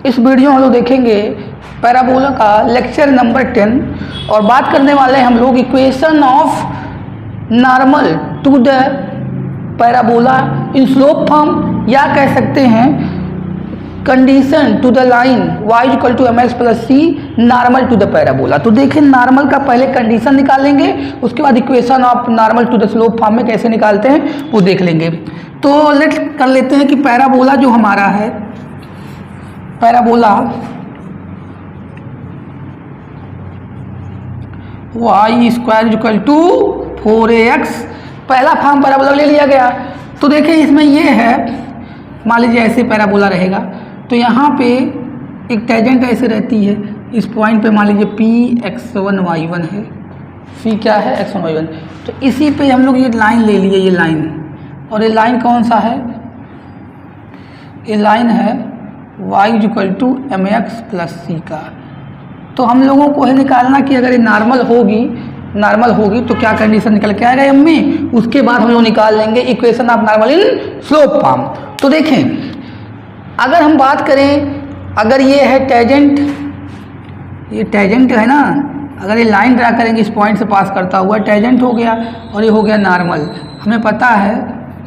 इस वीडियो में हम लोग देखेंगे पैराबोला का लेक्चर नंबर 10 और बात करने वाले हैं हम लोग equation of normal to the parabola in slope form, या कह सकते हैं condition to the line y equal to mx plus c normal to the parabola. तो देखिए नॉर्मल का पहले कंडीशन निकालेंगे, उसके बाद equation of normal to the slope form में कैसे निकालते हैं वो देख लेंगे। तो लेट्स कर लेते हैं कि पैराबोला जो हमारा है, parabola y square equal to 4ax, पहला फॉर्म पैराबोला ले लिया गया। तो देखिए इसमें ये है, मान लीजिए ऐसे पैराबोला रहेगा, तो यहाँ पे एक टेंजेंट ऐसे रहती है, इस पॉइंट पे मान लीजिए p x1 y1 है, c क्या है x1 y1। तो इसी पे हम लोग ये लाइन ले लिए, ये लाइन, और ये लाइन कौन सा है, ये लाइन है y equal to mx plus C का। तो हम लोगों को है निकालना कि अगर ये नॉर्मल होगी तो क्या कंडीशन निकल के आएगा m में, उसके बाद हम लोग निकाल लेंगे equation of normal in slope form. तो देखें अगर हम बात करें, अगर ये है टेंजेंट, ये टेंजेंट है ना, अगर ये लाइन ड्रा करेंगे इस पॉइंट से पास करता हुआ, टेंजेंट हो गया और ये हो गया नॉर्मल। हमें पता है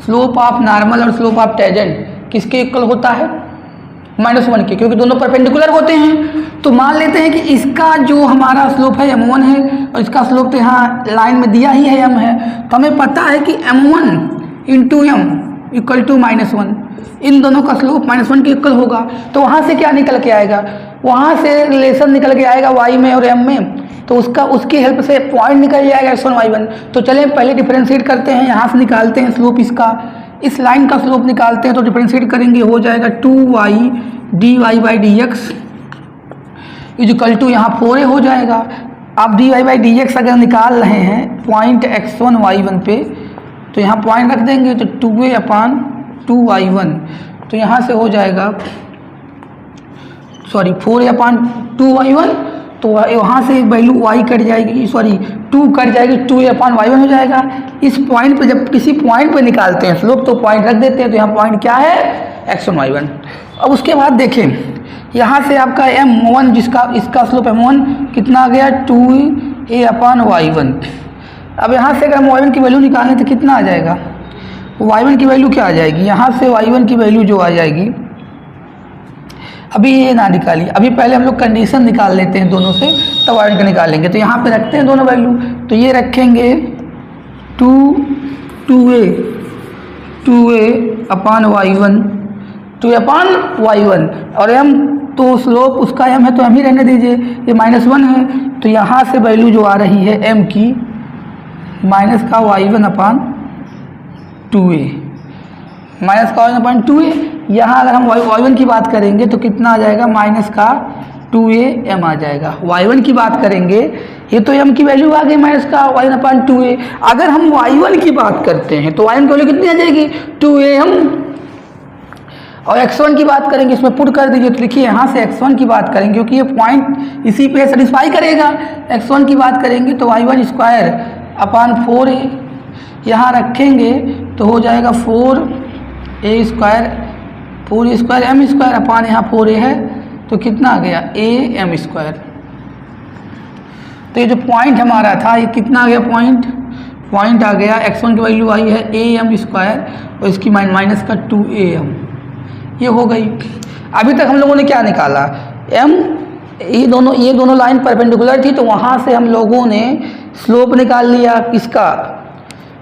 स्लोप ऑफ नॉर्मल और स्लोप ऑफ टेंजेंट किसके इक्वल होता है, -1 के, क्योंकि दोनों परपेंडिकुलर होते हैं। तो मान लेते हैं कि इसका जो हमारा स्लोप है m1 है और इसका स्लोप तो यहाँ लाइन में दिया ही है m है। तो हमें पता है कि m1 into m equal to -1, इन दोनों का स्लोप -1 के इक्वल होगा। तो वहाँ से क्या निकल के आएगा, वहाँ से रिलेशन निकल के आएगा y में और m में, तो उसकी हेल्प से पॉइंट निकल जाएगा x1 y1। तो चलिए पहले डिफरेंशिएट करते हैं, यहाँ से निकालते हैं स्लोप इसका, इस लाइन का स्लोप निकालते हैं। तो डिफरेंशिएट करेंगे, हो जाएगा 2y dy by dx equal to यहाँ 4a हो जाएगा। आप dy बाई dx अगर निकाल रहे हैं पॉइंट x1 y1 पे, तो यहाँ पॉइंट रख देंगे, तो 2a अपान 2y1, तो यहाँ से हो जाएगा 4a अपान 2y1, तो वहाँ से वैल्यू y कट जाएगी, 2 कट जाएगी, 2a अपान y1 हो जाएगा। इस पॉइंट पे जब किसी पॉइंट पे निकालते हैं स्लोप तो पॉइंट रख देते हैं, तो यहाँ पॉइंट क्या है x1 y1। अब उसके बाद देखें यहाँ से आपका m1, इसका स्लोप m1 कितना आ गया, 2a अपान y1। अब यहाँ से अगर हम y1 की वैल्यू निकालें तो कितना आ जाएगा, y1 की वैल्यू क्या आ जाएगी, यहाँ से y1 की वैल्यू जो आ जाएगी, अभी ये ना निकालिए, अभी पहले हम लोग कंडीशन निकाल लेते हैं दोनों से, तब y1 का निकालेंगे। तो यहाँ पे रखते हैं दोनों वैल्यू, तो ये रखेंगे 2a अपान y1, 2a अपान y1, और m तो स्लोप उसका m है तो m ही रहने दीजिए, ये -1 है, तो यहाँ से वैल्यू जो आ रही है m की माइनस का y1 अपान 2a, माइनस का y1 अपान 2a। यहाँ अगर हम y1 की बात करेंगे तो कितना आ जाएगा, माइनस का 2a m आ जाएगा। y1 की बात करेंगे, ये तो m की वैल्यू आ गई माइनस का y1 अपान 2a। अगर हम y1 की बात करते हैं तो y1 की वैल्यू कितनी आ जाएगी, 2am। और x1 की बात करेंगे, इसमें पुट कर दीजिए, तो देखिए यहाँ से x1 की बात करेंगे क्योंकि ये पॉइंट इसी पे सेटिस्फाई करेगा। x1 की बात करेंगे तो y1 स्क्वायर अपान 4a यहाँ रखेंगे, तो हो जाएगा 4a square m square upon यहाँ 4a है, तो कितना आ गया am स्क्वायर। तो ये जो पॉइंट हमारा था ये कितना आ गया, पॉइंट आ गया, x1 की वैल्यू आई है am स्क्वायर और इसकी माइनस का 2am, ये हो गई। अभी तक हम लोगों ने क्या निकाला, m, ये दोनों लाइन परपेंडिकुलर थी, तो वहाँ से हम लोगों ने स्लोप निकाल लिया, किसका,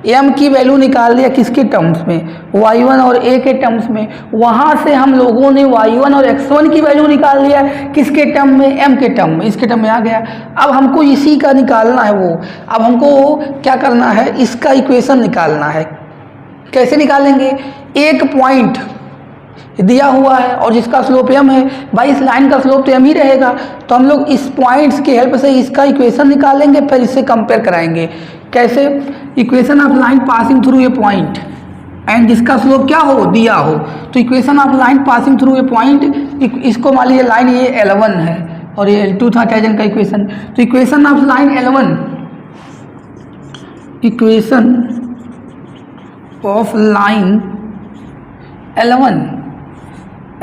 m की वैल्यू निकाल लिया किसके टर्म्स में, y1 और a के टर्म्स में। वहाँ से हम लोगों ने y1 और x1 की वैल्यू निकाल लिया किसके टर्म में, m के टर्म में, इसके टर्म में आ गया। अब हमको इसी का निकालना है वो, अब हमको क्या करना है, इसका इक्वेशन निकालना है। कैसे निकालेंगे, एक पॉइंट दिया हुआ है और जिसका स्लोप m है, भाई इस लाइन का स्लोप तो m ही रहेगा, तो हम लोग इस पॉइंट्स की हेल्प से इसका इक्वेशन निकालेंगे, फिर इससे कंपेयर कराएंगे। कैसे, equation of line passing through a point and जिसका स्लोप क्या हो, दिया हो। तो equation of line passing through a point, इसको मान लीजिए लाइन ये L1 है और ये L2 था टेंजेंट का इक्वेशन। तो equation of line L1, equation of line L1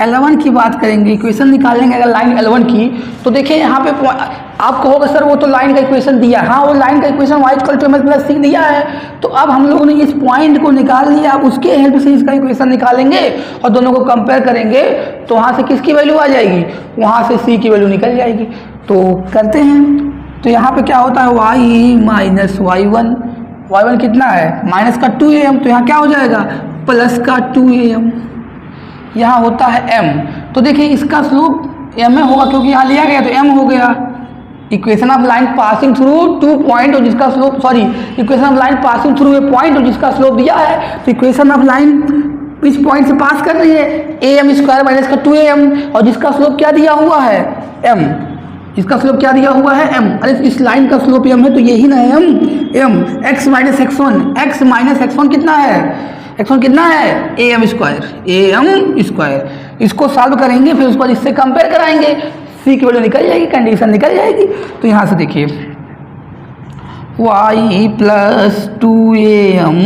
L1 की बात करेंगे, इक्वेशन निकालेंगे अगर लाइन L1 की, तो देखिए यहाँ पे आप कहोगे सर वो तो लाइन का इक्वेशन दिया है। हाँ, वो लाइन का इक्वेशन y = mx+c दिया है। तो अब हम लोगों ने इस पॉइंट को निकाल लिया, अब उसके हेल्प से इसका इक्वेशन निकालेंगे और दोनों को कंपेयर करेंगे, तो वहाँ से किसकी वैल्यू आ जाएगी, वहाँ से c की वैल्यू निकल जाएगी। तो करते हैं। तो यहाँ पे क्या होता है, y - y1 कितना है, माइनस का 2am, तो यहाँ क्या हो जाएगा, प्लस का 2am। यहाँ होता है m, तो देखिए इसका स्लोप m में होगा क्योंकि यहाँ लिया गया तो m हो गया। Equation of line passing through 2 point और जिसका slope equation of line passing through a point और जिसका स्लोप दिया है, तो इक्वेशन ऑफ लाइन इस पॉइंट से पास कर रही है am² माइनस का 2am और जिसका स्लोप क्या दिया हुआ है, m। इसका स्लोप क्या दिया हुआ है, m। अरे इस लाइन का स्लोप m है तो यही ना है m। x - x1 कितना है, x1 कितना है, am²। इसको सॉल्व करेंगे, फिर उसको इससे कंपेयर कराएंगे, c की वैल्यू निकल जाएगी, कंडीशन निकल जाएगी। तो यहाँ से देखिए y + 2am,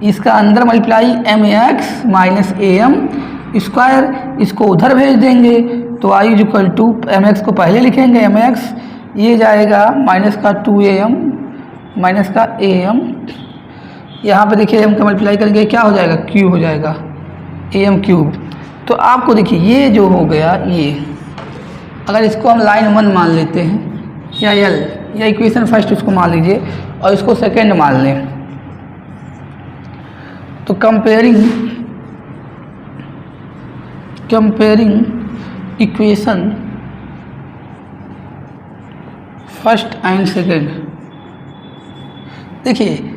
इसका अंदर मल्टीप्लाई mx - am², इसको उधर भेज देंगे तो y = mx को पहले लिखेंगे mx, ये जाएगा माइनस का 2am माइनस का am। यहाँ पे देखिए m का मल्टीप्लाई करेंगे क्या हो जाएगा, q हो जाएगा, am³। तो आपको देखिए ये जो हो गया, ये अगर इसको हम लाइन 1 मान लेते हैं या l, या इक्वेशन फर्स्ट उसको मान लीजिए और इसको सेकेंड मान लें, तो comparing equation first and second, देखिए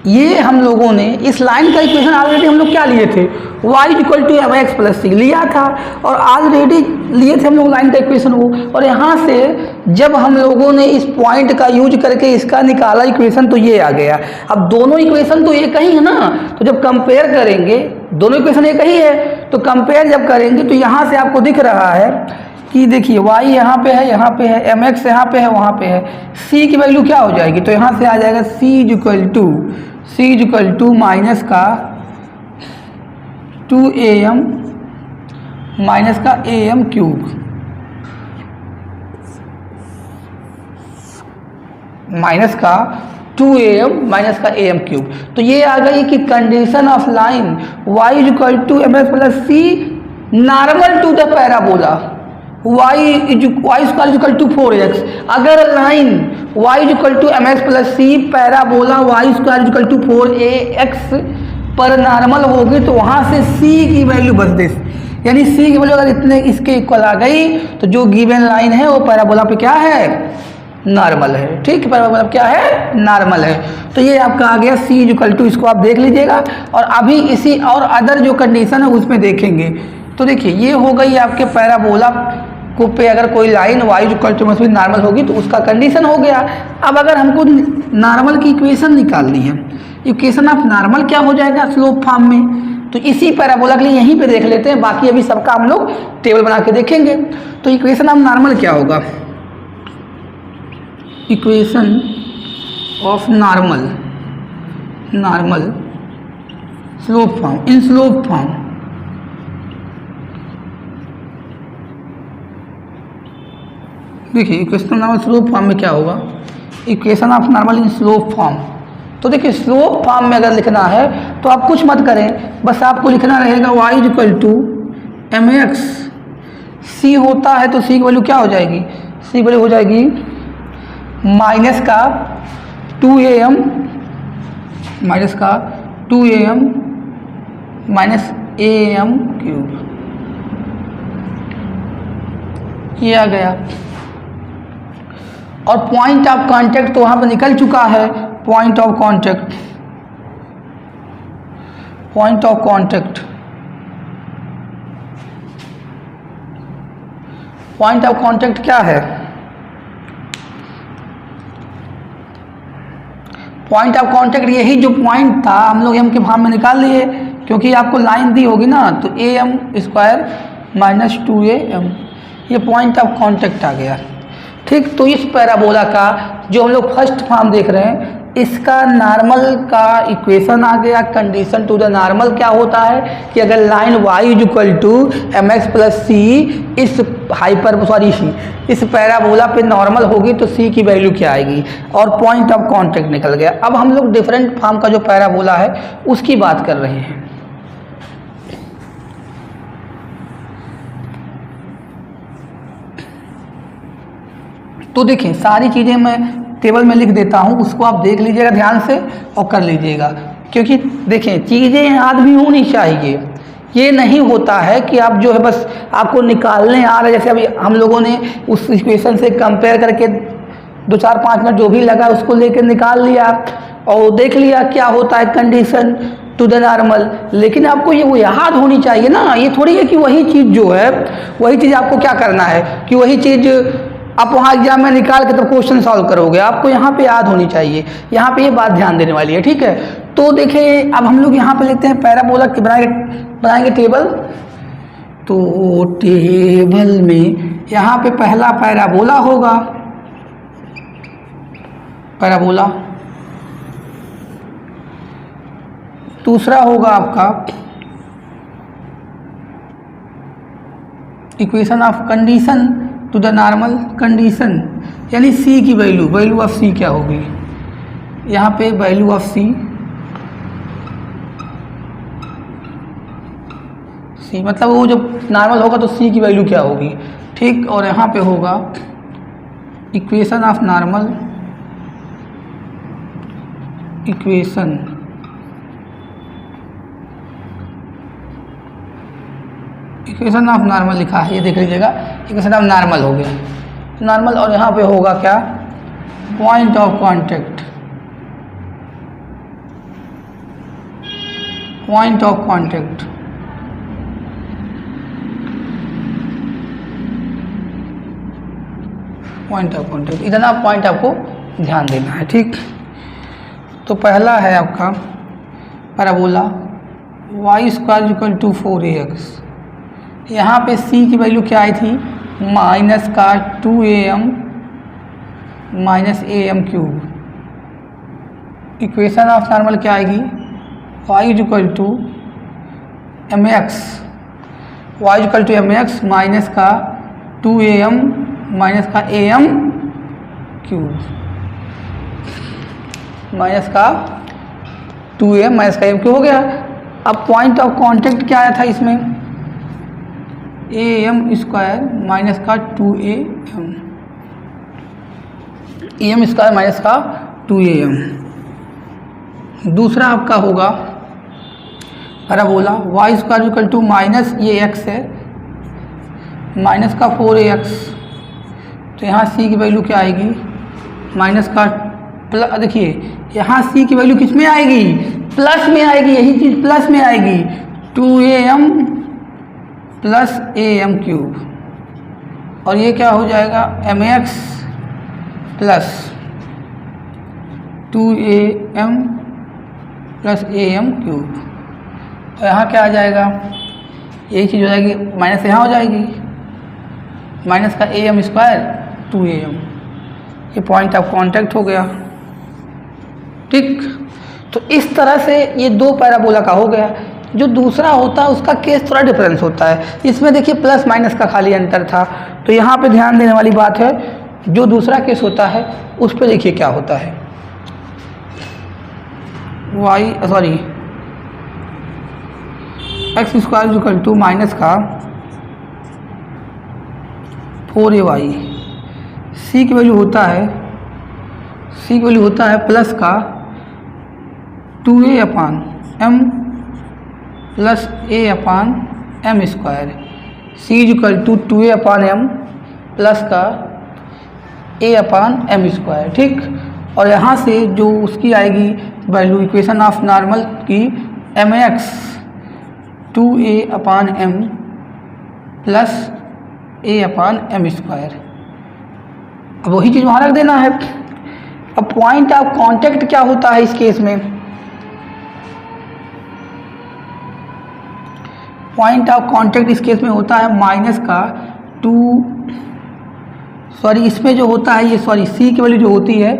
ये हम लोगों ने इस लाइन का इक्वेशन ऑलरेडी हम लोग क्या लिए थे, y = mx+c लिया था और ऑलरेडी लिए थे हम लोग लाइन का इक्वेशन वो। और यहाँ से जब हम लोगों ने इस पॉइंट का यूज करके इसका निकाला इक्वेशन, तो ये आ गया। अब दोनों इक्वेशन तो एक ही है ना, तो जब कंपेयर करेंगे, दोनों इक्वेशन एक ही है, तो कंपेयर जब करेंगे तो यहाँ से आपको दिख रहा है कि देखिए y यहाँ पे है, mx यहाँ पे है, वहाँ पे है, c की वैल्यू क्या हो जाएगी, तो यहाँ से आ जाएगा c = माइनस का 2am माइनस का am³, माइनस का 2am माइनस का am³। तो ये आ गई कि condition of line y = mx+c normal to the parabola y² = 4x। अगर line y = mx+c parabola y² = 4ax पर नॉर्मल होगी, तो वहाँ से c की वैल्यू बस दे, यानी c की वैल्यू अगर इतने इसके इक्वल आ गई, तो जो गिवन लाइन है वो पैराबोला पे क्या है, नॉर्मल है। ठीक है, पैराबोला क्या है, नॉर्मल है। तो ये आपका आ गया c = इसको आप देख लीजिएगा। और अभी इसी और अदर जो कंडीशन है उसमें देखेंगे। तो देखिए ये हो गई आपके पैराबोला को पे अगर कोई लाइन y = नॉर्मल होगी तो उसका कंडीशन हो गया। अब अगर हमको नॉर्मल की इक्वेशन निकालनी है, इक्वेशन ऑफ नॉर्मल क्या हो जाएगा स्लोप फॉर्म में, तो इसी पैराबोला के लिए यहीं पे देख लेते हैं, बाकी अभी सबका हम लोग टेबल बना के देखेंगे। तो इक्वेशन ऑफ नॉर्मल क्या होगा, equation of normal slope form, in slope form, देखिए equation of normal slope form में क्या होगा, equation of normal in slope form. तो देखिए स्लोप फॉर्म में अगर लिखना है तो आप कुछ मत करें, बस आपको लिखना रहेगा y = mx, c होता है तो c की वैल्यू क्या हो जाएगी, c की वैल्यू हो जाएगी माइनस का 2am माइनस का 2am माइनस am³, ये आ गया। और पॉइंट ऑफ कांटेक्ट तो वहाँ पर निकल चुका है, पॉइंट ऑफ कांटेक्ट क्या है, पॉइंट ऑफ कांटेक्ट यही जो पॉइंट था हम लोग m के फॉर्म में निकाल लिए, क्योंकि आपको लाइन दी होगी ना, तो am² - 2am, ये पॉइंट ऑफ कांटेक्ट आ गया। ठीक। तो इस पैराबोला का जो हम लोग फर्स्ट फॉर्म देख रहे हैं, इसका नॉर्मल का इक्वेशन आ गया। कंडीशन टू द नॉर्मल क्या होता है कि अगर line y is equal to M X plus C इस इस पैराबोला पे नॉर्मल होगी तो c की वैल्यू क्या आएगी, और पॉइंट ऑफ कांटेक्ट निकल गया। अब हम लोग डिफरेंट फॉर्म का जो पैराबोला है उसकी बात कर रहे हैं। तो देखें, सारी चीज़ें मैं टेबल में लिख देता हूँ, उसको आप देख लीजिएगा ध्यान से और कर लीजिएगा, क्योंकि देखें चीज़ें याद भी होनी चाहिए। ये नहीं होता है कि आप जो है बस आपको निकालने आ रहा है, जैसे अभी हम लोगों ने उस इक्वेशन से कंपेयर करके 2-4-5 मिनट जो भी लगा उसको लेकर निकाल लिया और देख लिया क्या होता है कंडीशन टू द नॉर्मल, लेकिन आपको ये वो याद होनी चाहिए ना। ये थोड़ी है कि वही चीज़ जो है वही चीज़ आपको क्या करना है कि वही चीज़ आप वहाँ एग्जाम में निकाल के तब क्वेश्चन सॉल्व करोगे, आपको यहाँ पे याद होनी चाहिए। यहाँ पे ये बात ध्यान देने वाली है, ठीक है। तो देखिए अब हम लोग यहाँ पे लिखते हैं पैराबोला के बनाएंगे टेबल। तो टेबल में यहाँ पे पहला पैराबोला होगा, पैराबोला। दूसरा होगा आपका equation of condition to the normal condition, यानी c की वैल्यू ऑफ c क्या होगी, यहाँ पे वैल्यू ऑफ c मतलब वो जब नॉर्मल होगा तो c की वैल्यू क्या होगी, ठीक। और यहाँ पे होगा equation of normal, equation of normal लिखा है, ये देख लीजिएगा, इक्वेशन ऑफ नॉर्मल हो गया नॉर्मल। और यहाँ पे होगा क्या, point of contact, point of contact, point of contact, इतना पॉइंट आपको ध्यान देना है, ठीक। तो पहला है आपका parabola y square equal to 4ax, यहाँ पे c की वैल्यू क्या आई थी, माइनस का 2am minus am cube. Equation of normal क्या आएगी, y equal to mx minus का 2am माइनस का am क्यूब, माइनस का 2am माइनस का am क्यूब हो गया। अब पॉइंट ऑफ कांटेक्ट क्या आया था इसमें, am स्क्वायर माइनस का 2am, am स्क्वायर माइनस का 2am। दूसरा आपका होगा parabola y square equal to minus ये x है माइनस का 4ax, तो यहाँ c की वैल्यू क्या आएगी, माइनस का प्लस, देखिए यहाँ c की वैल्यू किस में आएगी, प्लस में आएगी, यही चीज़ प्लस में आएगी, 2am प्लस am क्यूब, और ये क्या हो जाएगा mx plus 2am plus am cube. और यहाँ क्या आ जाएगा, यही चीज़ हो जाएगी, माइनस यहाँ हो जाएगी, माइनस का am स्क्वायर 2am, ये पॉइंट ऑफ कांटेक्ट हो गया, ठीक। तो इस तरह से ये दो पैराबोला का हो गया। जो दूसरा होता है उसका केस थोड़ा डिफरेंस होता है, इसमें देखिए प्लस माइनस का खाली अंतर था, तो यहाँ पे ध्यान देने वाली बात है, जो दूसरा केस होता है उस पर देखिए क्या होता है, x square equal to minus का 4ay, c की वैल्यू होता है प्लस का 2a upon m plus a upon m square, c equal to 2a upon m plus का a अपान m स्क्वायर, ठीक। और यहाँ से जो उसकी आएगी वैल्यू इक्वेशन ऑफ नॉर्मल की mx 2a upon m plus a upon m square, अब वही चीज़ वहाँ रख देना है। अब पॉइंट ऑफ कांटेक्ट क्या होता है इस केस में, पॉइंट ऑफ कांटेक्ट इस केस में होता है माइनस का सॉरी इसमें जो होता है ये सॉरी सी की वैल्यू जो होती है,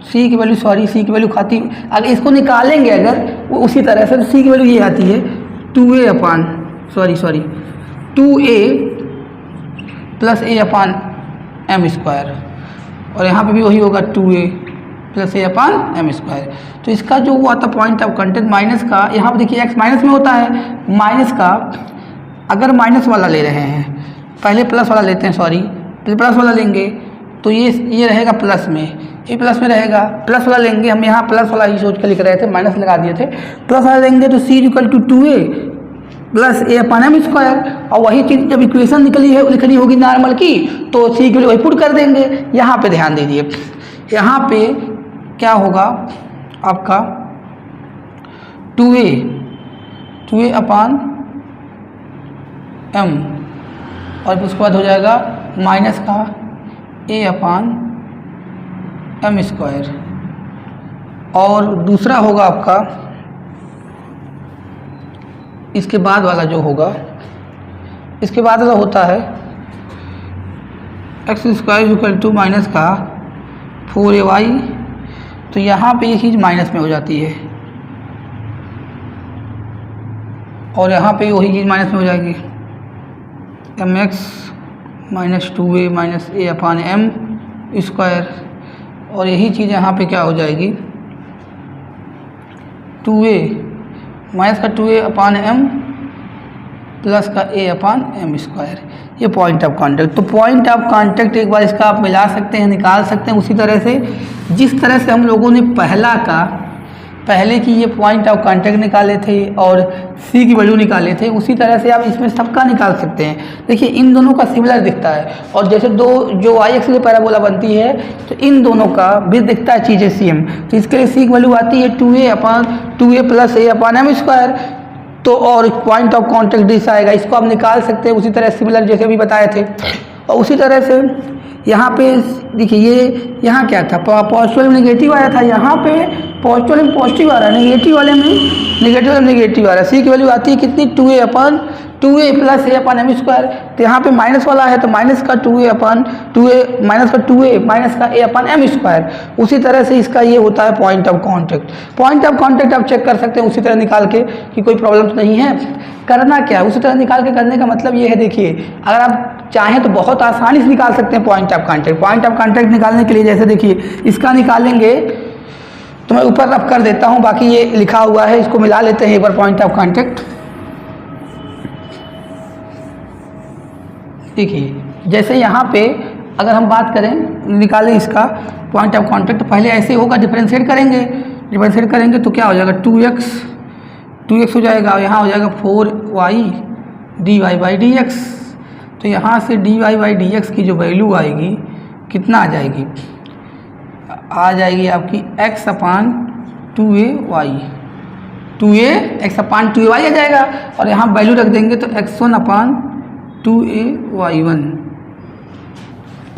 सी की वैल्यू सॉरी सी की वैल्यू खाती, अगर इसको निकालेंगे अगर वो उसी तरह से, तो सी की वैल्यू ये आती है 2a upon sorry 2a plus a upon m square, और यहाँ पे भी वही होगा 2a plus a upon m square. तो इसका जो वो आता पॉइंट ऑफ कांटेक्ट माइनस का, यहाँ पर देखिए x माइनस में होता है, माइनस का अगर माइनस वाला ले रहे हैं, पहले प्लस वाला लेते हैं, सॉरी प्लस वाला लेंगे तो ये रहेगा प्लस में, ये प्लस में रहेगा, प्लस वाला लेंगे, हम यहाँ प्लस वाला ही सोच के लिख रहे थे, माइनस लगा दिए थे, प्लस वाला लेंगे तो c equal to 2a plus a upon m square, और वही चीज़ जब इक्वेशन लिखनी होगी नॉर्मल की तो c के लिए वही पुट कर देंगे। यहाँ पे ध्यान दीजिए, यहाँ पे क्या होगा आपका 2a अपान m, और उसके बाद हो जाएगा माइनस का a अपान एम स्क्वायर, और दूसरा होगा आपका इसके बाद वाला जो होगा, इसके बाद वाला होता है x square equal to minus का 4ay, तो यहाँ पे ये चीज़ माइनस में हो जाती है, और यहाँ पे वही चीज़ माइनस में हो जाएगी, mx minus 2a minus a upon m square, और यही चीज़ यहाँ पे क्या हो जाएगी 2a माइनस का 2a अपान एम प्लस का a अपान एम स्क्वायर। ये पॉइंट ऑफ कांटेक्ट। तो पॉइंट ऑफ कांटेक्ट एक बार इसका आप मिला सकते हैं, निकाल सकते हैं उसी तरह से जिस तरह से हम लोगों ने पहले की ये पॉइंट ऑफ कांटेक्ट निकाले थे और c की वैल्यू निकाले थे, उसी तरह से आप इसमें सबका निकाल सकते हैं। देखिए इन दोनों का सिमिलर दिखता है, और जैसे दो जो y एक्स पैराबोला बनती है तो इन दोनों का भी दिखता है चीज़ें सेम, तो इसके लिए c की वैल्यू आती है 2a plus a upon m square. तो और पॉइंट ऑफ कांटेक्ट दिस आएगा, इसको आप निकाल सकते हैं उसी तरह सिमिलर जैसे भी बताए थे। और उसी तरह से यहाँ पे देखिए ये यहाँ क्या था, पॉजिटिव में नेगेटिव आया था, यहाँ पे पॉजिटिव में पॉजिटिव आ रहा है, नेगेटिव वाले में नेगेटिव आ रहा है। सी की वैल्यू आती है कितनी 2a plus a upon m square, तो यहाँ पे माइनस वाला है तो माइनस का 2a माइनस का a अपान एम स्क्वायर। उसी तरह से इसका ये होता है point of contact. Point of contact आप चेक कर सकते हैं उसी तरह निकाल के कि कोई प्रॉब्लम तो नहीं है। करना क्या है, उसी तरह निकाल के करने का मतलब ये है, देखिए अगर आप चाहें तो बहुत आसानी से निकाल सकते हैं point of contact. Point of contact निकालने के लिए जैसे देखिए इसका निकालेंगे तो मैं ऊपर रफ कर देता हूँ, बाकी ये लिखा हुआ है, इसको मिला लेते हैं एक बार पॉइंट ऑफ कांटेक्ट। देखिए जैसे यहाँ पे अगर हम बात करें निकालें इसका पॉइंट ऑफ कांटेक्ट, तो पहले ऐसे होगा, डिफरेंशिएट करेंगे तो क्या हो जाएगा 2x हो जाएगा, और यहाँ हो जाएगा 4y dy/dx। तो यहाँ से dy/dx की जो वैल्यू आएगी कितना आ जाएगी आपकी x अपान 2ay, 2a x अपान 2ay आ जाएगा, और यहाँ वैल्यू रख देंगे तो x1 अपान 2ay1,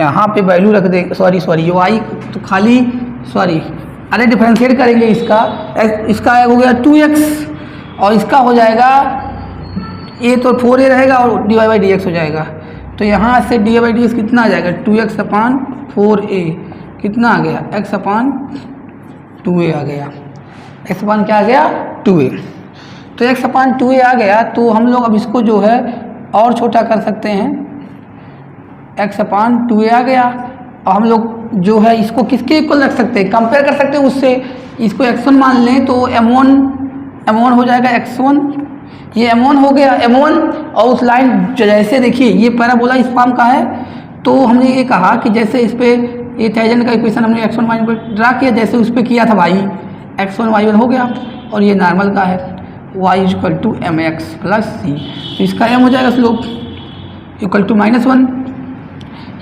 यहाँ पे वैल्यू रख देंगे, सॉरी y तो खाली अरे डिफरेंशिएट करेंगे इसका हो गया 2x, और इसका हो जाएगा a तो 4a रहेगा और dy/dx हो जाएगा। तो यहाँ से dy/dx कितना आ जाएगा 2x अपान 4a, कितना आ गया x अपान 2a आ गया, x अपान क्या आ गया 2a। तो x अपान 2a आ गया, तो हम लोग अब इसको जो है और छोटा कर सकते हैं, x अपान 2a आ गया, और हम लोग जो है इसको किसके इक्वल रख सकते हैं, कंपेयर कर सकते हैं उससे। इसको x1 मान लें तो m1 हो जाएगा x1, ये m1 हो गया m1, और उस लाइन जैसे देखिए ये पैराबोला इस फॉर्म का है, तो हमने ये कहा कि जैसे इस पर ये टैंजेंट का इक्वेशन हमने x1 y पर ड्रा किया, जैसे उस पर किया था भाई x1 y1 हो गया, और ये नॉर्मल का है y equal to mx plus c, तो इसका m हो जाएगा स्लोप इक्वल टू -1।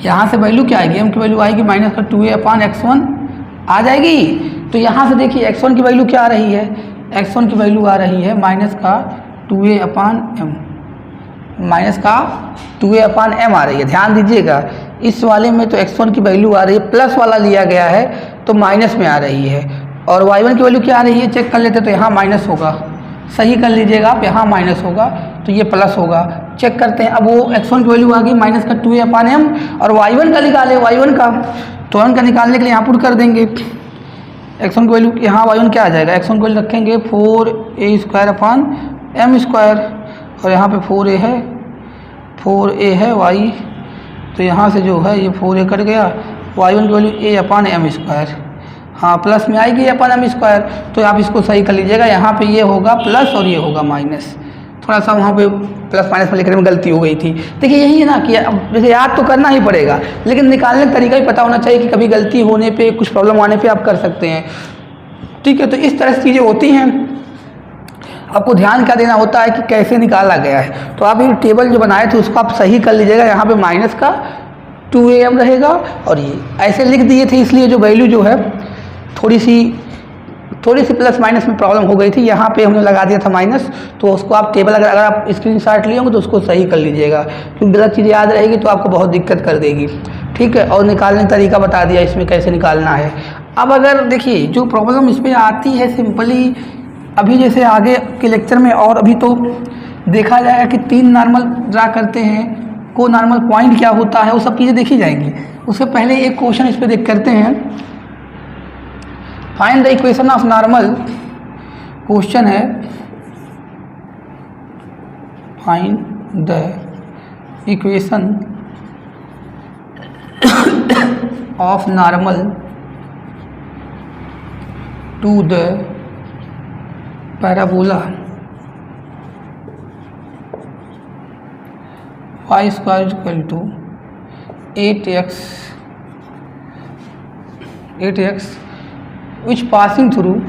यहाँ से वैल्यू क्या आएगी, m की वैल्यू आएगी माइनस का 2a अपान x1 आ जाएगी। तो यहाँ से देखिए x1 की वैल्यू क्या आ रही है, x1 की वैल्यू आ रही है माइनस का 2a अपान m, माइनस का 2a अपान m आ रही है। ध्यान दीजिएगा इस वाले में तो x1 की वैल्यू आ रही है, प्लस वाला लिया गया है तो माइनस में आ रही है, और y1 की वैल्यू क्या आ रही है चेक कर लेते, तो यहाँ माइनस होगा, सही कर लीजिएगा आप, यहाँ माइनस होगा तो ये प्लस होगा। चेक करते हैं, अब वो x1 की वैल्यू आ गई माइनस का 2a/m और y1 का निकाले, y1 का तो y1 का निकालने के लिए यहाँ पुट कर देंगे x1 की वैल्यू, यहाँ y1 क्या आ जाएगा, x1 की वैल्यू रखेंगे 4a² और यहाँ पे 4a है y, तो यहाँ से जो है ये 4a कट गया, y1 की वैल्यू a/m², हाँ प्लस में आएगी a/m², तो आप इसको सही कर लीजिएगा। यहाँ पे ये होगा प्लस और ये होगा माइनस, थोड़ा सा वहाँ पे प्लस माइनस में लिखने में गलती हो गई थी। देखिए यही है ना कि जैसे याद तो करना ही पड़ेगा, लेकिन निकालने का तरीका ही पता होना चाहिए कि कभी गलती होने पे, कुछ प्रॉब्लम आने पे आप कर सकते हैं। ठीक है, तो इस तरह से चीज़ें होती हैं, आपको ध्यान क्या देना होता है कि कैसे निकाला गया है। तो आप ये टेबल जो बनाए थे उसको आप सही कर लीजिएगा। यहाँ पे माइनस का 2am रहेगा और ये ऐसे लिख दिए थे, इसलिए जो वैल्यू जो है थोड़ी सी प्लस माइनस में प्रॉब्लम हो गई थी, यहाँ पे हमने लगा दिया था माइनस। तो उसको आप टेबल अगर आप स्क्रीनशॉट लिए होंगे तो उसको सही कर लीजिएगा, क्योंकि गलत चीज़ याद रहेगी तो आपको बहुत दिक्कत कर देगी। ठीक है, और निकालने का तरीका बता दिया इसमें कैसे निकालना है। अब अगर देखिए जो प्रॉब्लम इसमें आती है सिंपली, अभी जैसे आगे के लेक्चर में और अभी तो देखा जाएगा कि 3 नॉर्मल ड्रा करते हैं, को नॉर्मल पॉइंट क्या होता है, वो सब चीज़ें देखी जाएंगी। उससे पहले एक क्वेश्चन इस पर देख करते हैं, find the equation of normal. Question है find the equation of normal to the parabola y² = 8x which passing through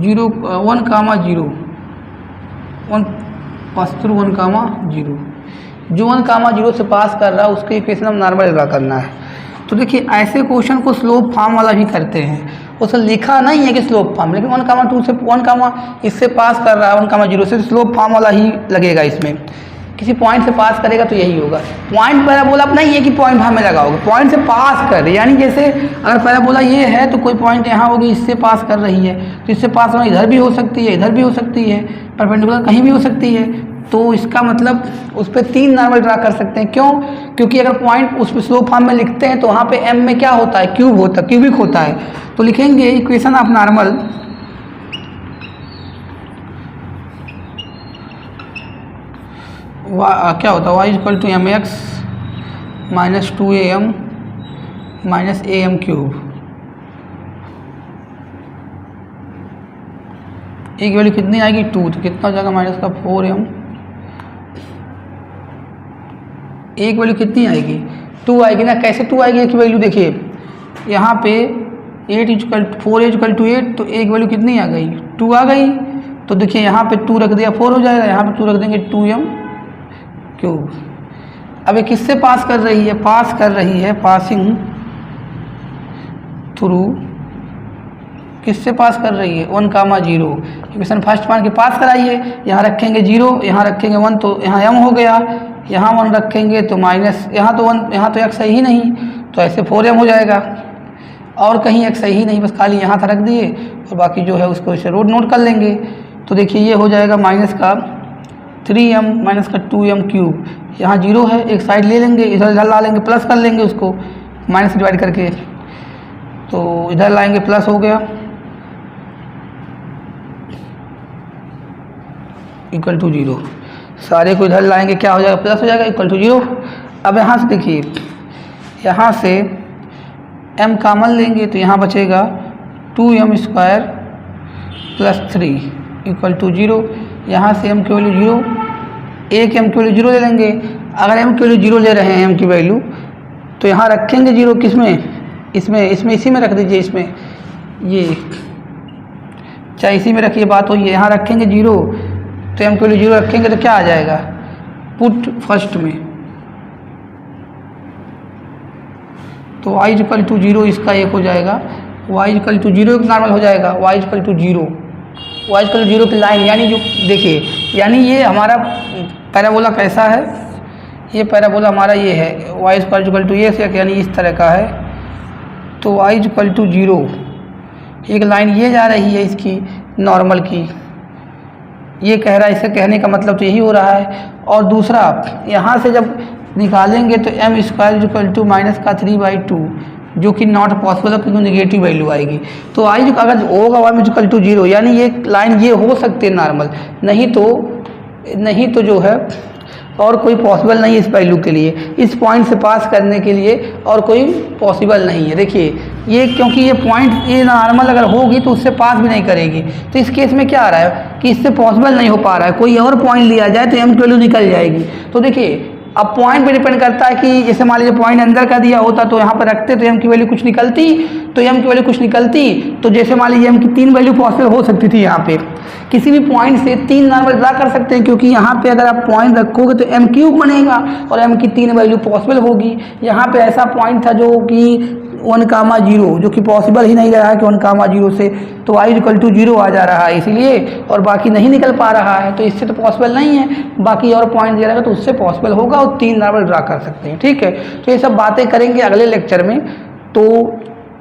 0 1, 0 1 pass through 1, 0, जो 1, 0 से पास कर रहा है उसके इक्वेशन हम नॉर्मल ड्रा करना है। तो देखिए ऐसे क्वेश्चन को स्लोप फॉर्म वाला भी करते हैं, उसमें लिखा नहीं है कि स्लोप फॉर्म, लेकिन 1, 2 से 1, इससे पास कर रहा है 1, 0 से, स्लोप फॉर्म वाला ही लगेगा। इसमें किसी पॉइंट से पास करेगा तो यही होगा। पॉइंट पैराबोला अब नहीं है कि पॉइंट हमें लगाओगे, पॉइंट से पास कर, यानी जैसे अगर पैराबोला ये है तो कोई पॉइंट यहाँ होगी, इससे पास कर रही है, तो इससे पास होना इधर भी हो सकती है, इधर भी हो सकती है, परपेंडिकुलर कहीं भी हो सकती है। तो इसका मतलब उस पर 3 नॉर्मल ड्रा कर सकते हैं। क्यों? क्योंकि अगर पॉइंट उस पर स्लोप फॉर्म में लिखते हैं तो वहाँ पे m में क्या होता है, क्यूबिक होता है। तो लिखेंगे इक्वेशन ऑफ नॉर्मल क्या होता है, y = mx - 2am - am³। एक वैल्यू कितनी आएगी 2, तो कितना हो जाएगा माइनस का 4m। एक वैल्यू कितनी आएगी 2 आएगी ना। कैसे 2 आएगी, एक वैल्यू देखिए यहाँ पे 4a = 8, तो एक वैल्यू कितनी आ गई 2 आ गई। तो देखिए यहाँ पे 2 रख दिया 4 हो जाएगा, यहाँ पे 2 रख देंगे 2m³। अब ये किससे पास कर रही है, पास कर रही है पासिंग थ्रू, किससे पास कर रही है 1, 0। इक्वेशन फर्स्ट पॉइंट के पास कराइए, यहाँ रखेंगे 0, यहाँ रखेंगे 1, तो यहाँ m हो गया, यहाँ 1 रखेंगे तो माइनस, यहाँ तो 1, यहाँ तो x है ही नहीं, तो ऐसे 4m हो जाएगा। और कहीं x है ही नहीं, बस खाली यहाँ था रख दिए, और बाकी जो है उसको इसे नोट कर लेंगे। तो देखिए ये हो जाएगा माइनस का 3m - 2m³। यहाँ 0 है, एक साइड ले लेंगे, इधर ला लेंगे, प्लस कर लेंगे उसको माइनस से डिवाइड करके, तो इधर लाएंगे प्लस हो गया = 0। सारे को इधर लाएंगे, क्या हो जाएगा प्लस हो जाएगा = 0। अब यहाँ से देखिए, यहाँ से m कॉमन लेंगे तो यहाँ बचेगा 2m² + 3 = 0। यहाँ से m की वैल्यू 0, एक m की वैल्यू 0 ले लेंगे। अगर m की वैल्यू 0 ले रहे हैं, m की वैल्यू, तो यहाँ रखेंगे 0 किस में, इसमें इसी में रख दीजिए, इसमें ये चाहे इसी में रखिए, बात हो ये, यहाँ रखेंगे 0, तो m की वैल्यू 0 रखेंगे तो क्या आ जाएगा, पुट फर्स्ट में, तो y = 0 इसका एक हो जाएगा, y = 0 एक नॉर्मल हो जाएगा, y = 0, y = 0 की लाइन, यानी जो देखिए, यानी ये हमारा पैराबोला कैसा है, ये पैराबोला हमारा ये है y स्क्वायर इक्वल टू ये से, यानी इस तरह का है। तो y इक्वल टू 0, एक लाइन ये जा रही है इसकी नॉर्मल की, ये कह रहा है, इससे कहने का मतलब तो यही हो रहा है। और दूसरा यहाँ से जब निकालेंगे तो m square equal to minus का 3/2, जो कि नॉट पॉसिबल है क्योंकि नेगेटिव वैल्यू आएगी। तो आई जो अगर होगा y इक्वल टू 0, यानी ये लाइन ये हो सकती है नॉर्मल, नहीं तो जो है और कोई पॉसिबल नहीं है इस वैल्यू के लिए, इस पॉइंट से पास करने के लिए और कोई पॉसिबल नहीं है। देखिए ये, क्योंकि ये पॉइंट ये नॉर्मल अगर होगी तो उससे पास भी नहीं करेगी। तो इस केस में क्या आ रहा है कि इससे पॉसिबल नहीं हो पा रहा है, कोई और पॉइंट लिया जाए तो m की वैल्यू निकल जाएगी। तो देखिए अब पॉइंट पे डिपेंड करता है कि जैसे मान लीजिए पॉइंट अंदर का दिया होता तो यहाँ पर रखते तो m की वैल्यू कुछ निकलती, तो जैसे मान लीजिए m की 3 वैल्यू पॉसिबल हो सकती थी। यहाँ पे किसी भी पॉइंट से 3 नॉर्मल ड्रा कर सकते हैं, क्योंकि यहाँ पे अगर आप पॉइंट रखोगे तो m³ बनेगा और m की 3 वैल्यू पॉसिबल होगी। यहाँ पे ऐसा पॉइंट था जो कि 1,0, जो कि पॉसिबल ही नहीं रहा है कि 1,0 से, तो y इक्वल टू 0 आ जा रहा है इसलिए, और बाकी नहीं निकल पा रहा है, तो इससे तो पॉसिबल नहीं है। बाकी और पॉइंट दिया रहेगा तो उससे पॉसिबल होगा और 3 नॉर्मल ड्रा कर सकते हैं। ठीक है, तो ये सब बातें करेंगे अगले लेक्चर में। तो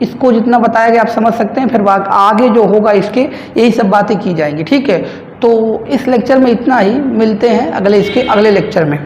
इसको जितना बताया गया आप समझ सकते हैं, फिर आगे जो होगा इसके यही सब बातें की जाएंगी। ठीक है, तो इस लेक्चर में इतना ही, मिलते हैं अगले लेक्चर में।